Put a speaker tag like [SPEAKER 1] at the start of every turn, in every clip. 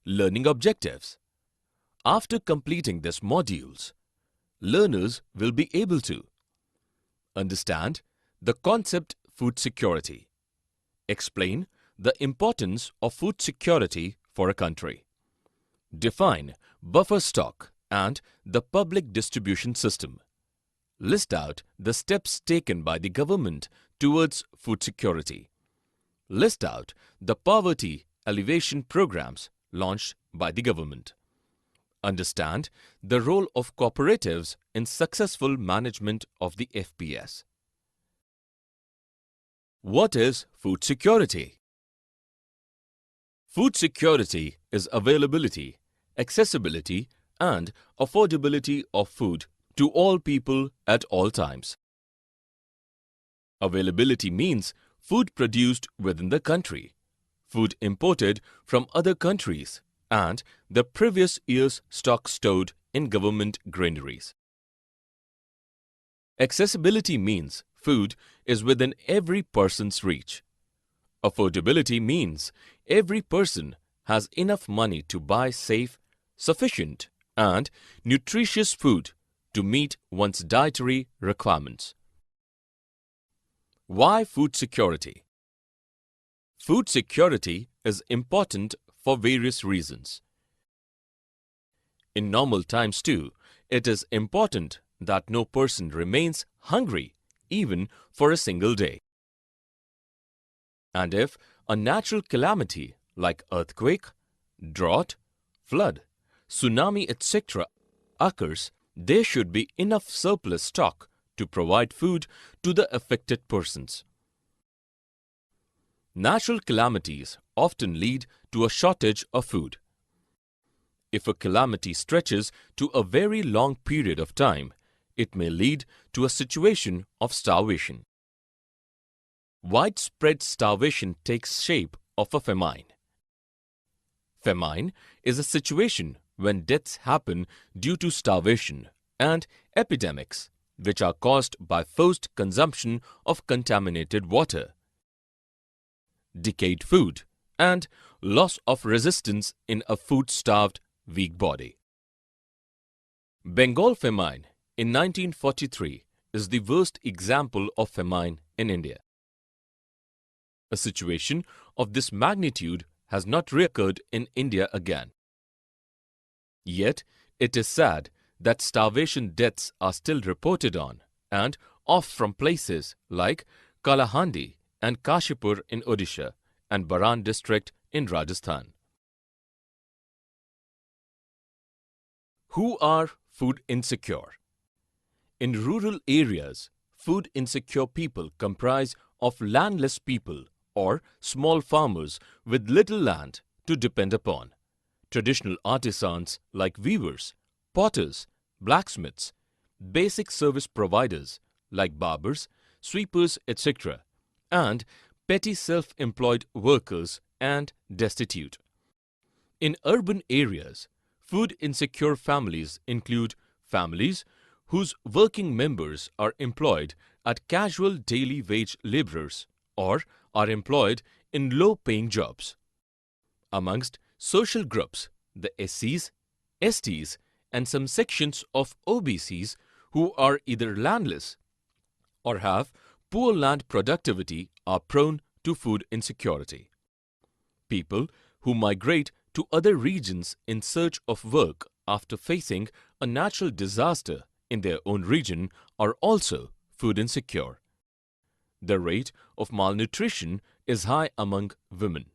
[SPEAKER 1] Learning objectives. After completing these modules, learners will be able to understand the concept food security, explain the importance of food security for a country, define buffer stock and the public distribution system, list out the steps taken by the government towards food security, list out the poverty alleviation programs launched by the government, understand the role of cooperatives in successful management of the FPS. What is food security? Food security is availability, accessibility, and affordability of food to all people at all times. Availability means food produced within the country, food imported from other countries, and the previous year's stock stored in government granaries. Accessibility means food is within every person's reach. Affordability means every person has enough money to buy safe, sufficient, and nutritious food to meet one's dietary requirements. Why food security? Food security is important for various reasons. In normal times too, it is important that no person remains hungry even for a single day. And if a natural calamity like earthquake, drought, flood, tsunami, etc. occurs, there should be enough surplus stock to provide food to the affected persons. Natural calamities often lead to a shortage of food. If a calamity stretches to a very long period of time, it may lead to a situation of starvation. Widespread starvation takes shape of a famine. Famine is a situation when deaths happen due to starvation and epidemics which are caused by forced consumption of contaminated water, decayed food, and loss of resistance in a food-starved, weak body. Bengal famine in 1943 is the worst example of famine in India. A situation of this magnitude has not recurred in India again. Yet, it is sad that starvation deaths are still reported on and off from places like Kalahandi and Kashipur in Odisha and Baran district in Rajasthan. Who are food insecure? In rural areas, food insecure people comprise of landless people or small farmers with little land to depend upon, traditional artisans like weavers, potters, blacksmiths, basic service providers like barbers, sweepers, etc., and petty self-employed workers and destitute. In urban areas, food insecure families include families whose working members are employed at casual daily wage laborers or are employed in low-paying jobs. Amongst social groups, the SCs, STs, and some sections of OBCs who are either landless or have poor land productivity are prone to food insecurity. People who migrate to other regions in search of work after facing a natural disaster in their own region are also food insecure. The rate of malnutrition is high among women.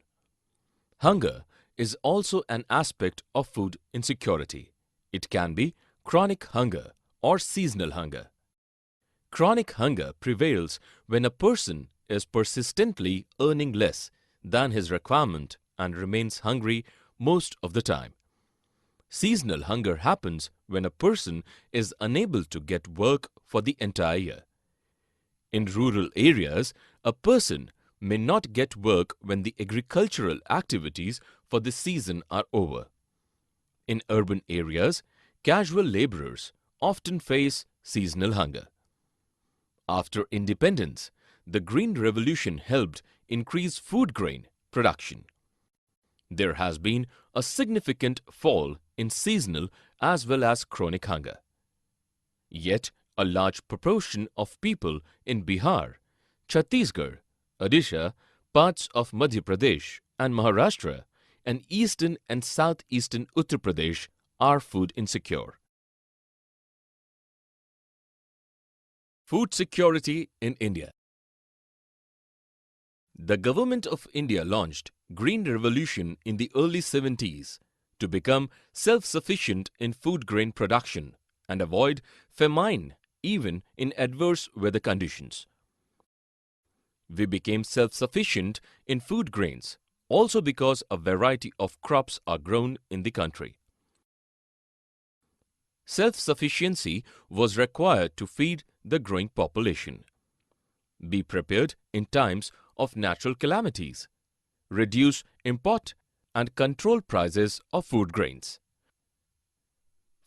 [SPEAKER 1] Hunger is also an aspect of food insecurity. It can be chronic hunger or seasonal hunger. Chronic hunger prevails when a person is persistently earning less than his requirement and remains hungry most of the time. Seasonal hunger happens when a person is unable to get work for the entire year. In rural areas, a person may not get work when the agricultural activities for the season are over. In urban areas, casual laborers often face seasonal hunger. After independence, the Green Revolution helped increase food grain production. there has been a significant fall in seasonal as well as chronic hunger. Yet, a large proportion of people in Bihar, Chhattisgarh, Odisha, parts of Madhya Pradesh and Maharashtra, and eastern and southeastern Uttar Pradesh are food insecure. Food security in India. The Government of India launched Green Revolution in the early 70s to become self-sufficient in food grain production and avoid famine even in adverse weather conditions. We became self-sufficient in food grains also because a variety of crops are grown in the country. Self-sufficiency was required to feed the growing population. Be prepared in times of natural calamities. Reduce import and control prices of food grains.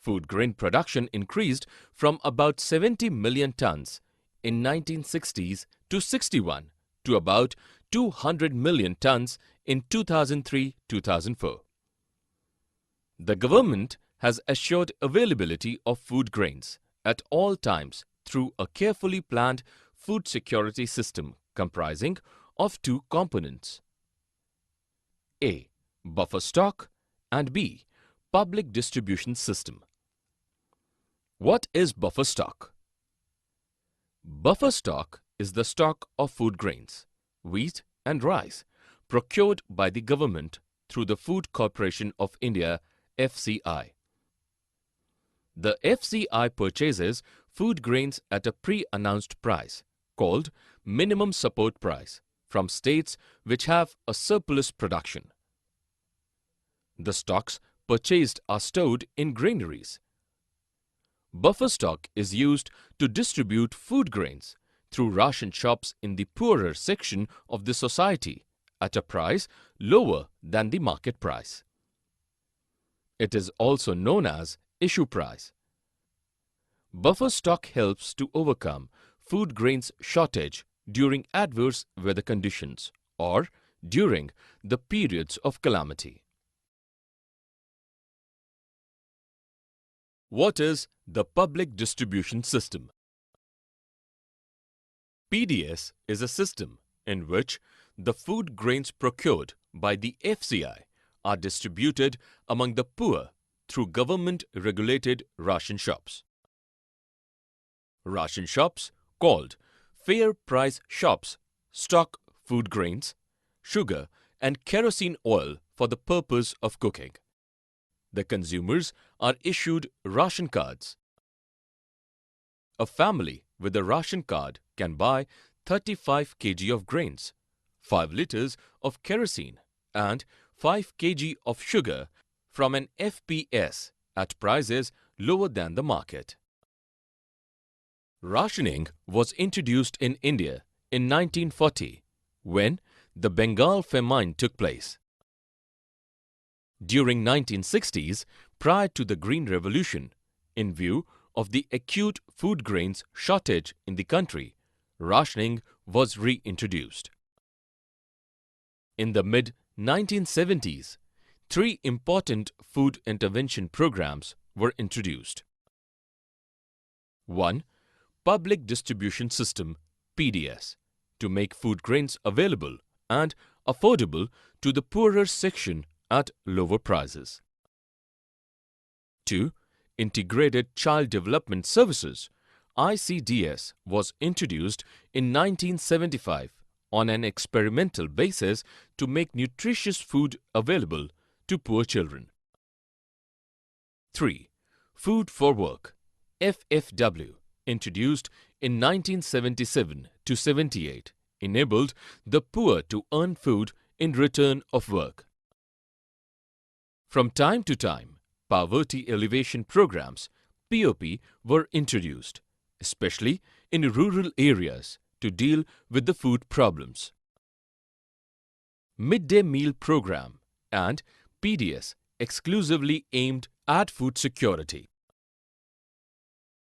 [SPEAKER 1] Food grain production increased from about 70 million tons in 1960s to 61 to about 200 million tons in 2003-2004. The government has assured availability of food grains at all times through a carefully planned food security system comprising of two components: A. Buffer stock, and B. Public distribution system. What is buffer stock? Buffer stock is the stock of food grains, wheat and rice procured by the government through the Food Corporation of India (FCI). The FCI purchases food grains at a pre-announced price called minimum support price from states which have a surplus production. The stocks purchased are stored in granaries. Buffer stock is used to distribute food grains through ration shops in the poorer section of the society at a price lower than the market price. It is also known as issue price. Buffer stock helps to overcome food grains shortage during adverse weather conditions or during the periods of calamity. What is the public distribution system? PDS is a system in which the food grains procured by the FCI are distributed among the poor through government-regulated ration shops. Ration shops, called fair price shops, stock food grains, sugar and kerosene oil for the purpose of cooking. The consumers are issued ration cards. A family with a ration card can buy 35 kg of grains, 5 liters of kerosene and 5 kg of sugar from an FPS at prices lower than the market. Rationing was introduced in India in 1940 when the Bengal famine took place. During 1960s, prior to the Green Revolution, in view of the acute food grains shortage in the country, rationing was reintroduced. In the mid-1970s, 3 important food intervention programs were introduced. 1. Public Distribution System (PDS) to make food grains available and affordable to the poorer section at lower prices. 2. Integrated Child Development Services (ICDS) was introduced in 1975 on an experimental basis to make nutritious food available to poor children. 3. Food for Work (FFW) introduced in 1977 to 78 enabled the poor to earn food in return of work. From time to time, poverty alleviation programs (POP) were introduced, especially in rural areas to deal with the food problems. Midday Meal Program and PDS exclusively aimed at food security.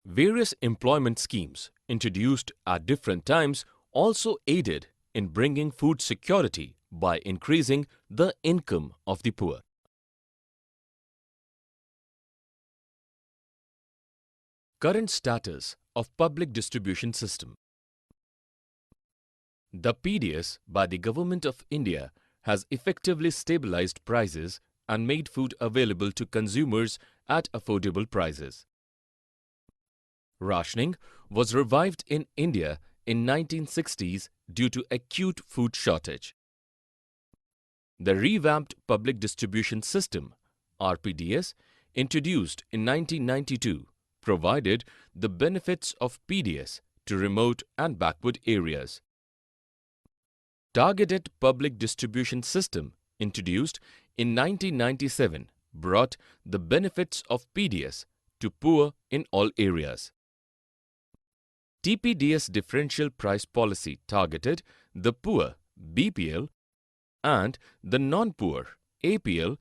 [SPEAKER 1] Various employment schemes introduced at different times also aided in bringing food security by increasing the income of the poor. Current status of public distribution system. The PDS by the Government of India has effectively stabilized prices and made food available to consumers at affordable prices. Rationing was revived in India in 1960s due to acute food shortage. The revamped public distribution system, RPDS, introduced in 1992, provided the benefits of PDS to remote and backward areas. Targeted public distribution system, introduced in 1997, brought the benefits of PDS to poor in all areas. TPDS differential price policy targeted the poor BPL and the non-poor APL.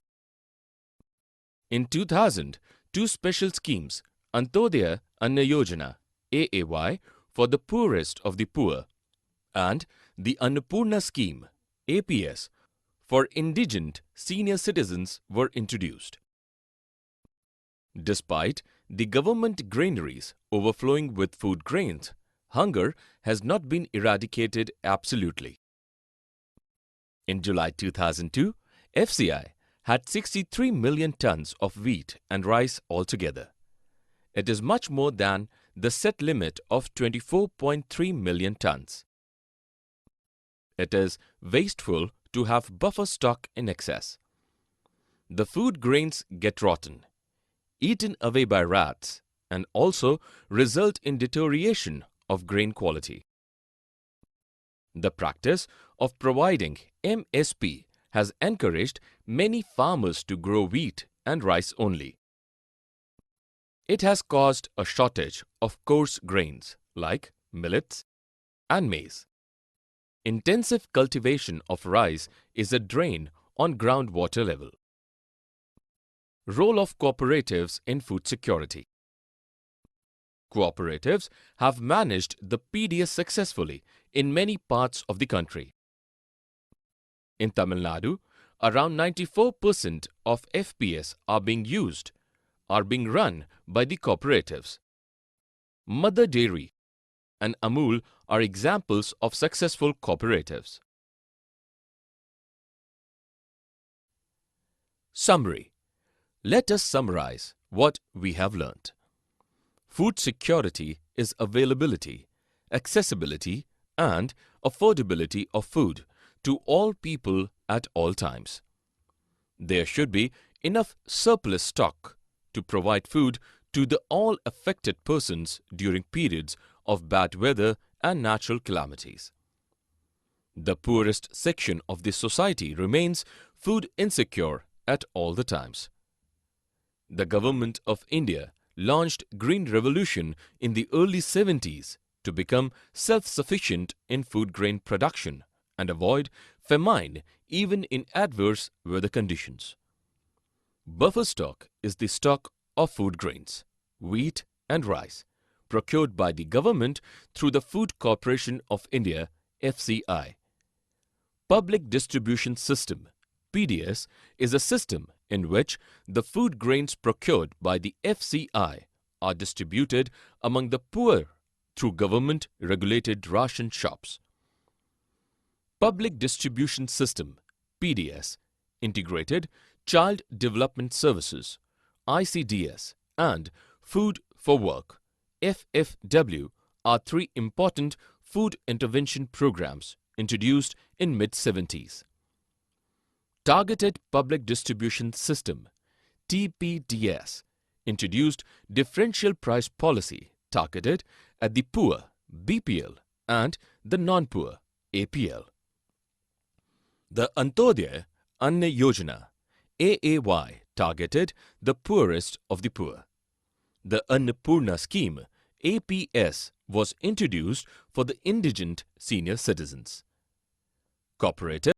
[SPEAKER 1] In 2000, two special schemes, Antyodaya Anna Yojana AAY for the poorest of the poor and the Annapurna scheme APS for indigent senior citizens were introduced. Despite the government granaries overflowing with food grains, hunger has not been eradicated absolutely. In July 2002, FCI had 63 million tons of wheat and rice altogether. It is much more than the set limit of 24.3 million tons. It is wasteful to have buffer stock in excess. The food grains get rotten, eaten away by rats, and also result in deterioration of grain quality. The practice of providing MSP has encouraged many farmers to grow wheat and rice only. It has caused a shortage of coarse grains like millets and maize. Intensive cultivation of rice is a drain on groundwater level. Role of cooperatives in food security. Cooperatives have managed the PDS successfully in many parts of the country. In Tamil Nadu, around 94% of FPS are being run by the cooperatives. Mother Dairy and Amul are examples of successful cooperatives. Summary. Let us summarize what we have learnt. Food security is availability, accessibility and affordability of food to all people at all times. There should be enough surplus stock to provide food to the all affected persons during periods of bad weather and natural calamities. The poorest section of the society remains food insecure at all the times. The Government of India launched Green Revolution in the early 70s to become self-sufficient in food grain production and avoid famine even in adverse weather conditions. Buffer stock is the stock of food grains, wheat and rice, procured by the government through the Food Corporation of India FCI. Public Distribution System PDS is a system in which the food grains procured by the FCI are distributed among the poor through government-regulated ration shops. Public Distribution System PDS, Integrated Child Development Services ICDS and Food for Work FFW are three important food intervention programs introduced in mid-70s. Targeted Public Distribution System TPDS introduced differential price policy targeted at the poor BPL and the non-poor APL. The Antyodaya Anna Yojana AAY targeted the poorest of the poor. The Annapurna scheme APS was introduced for the indigent senior citizens. Cooperative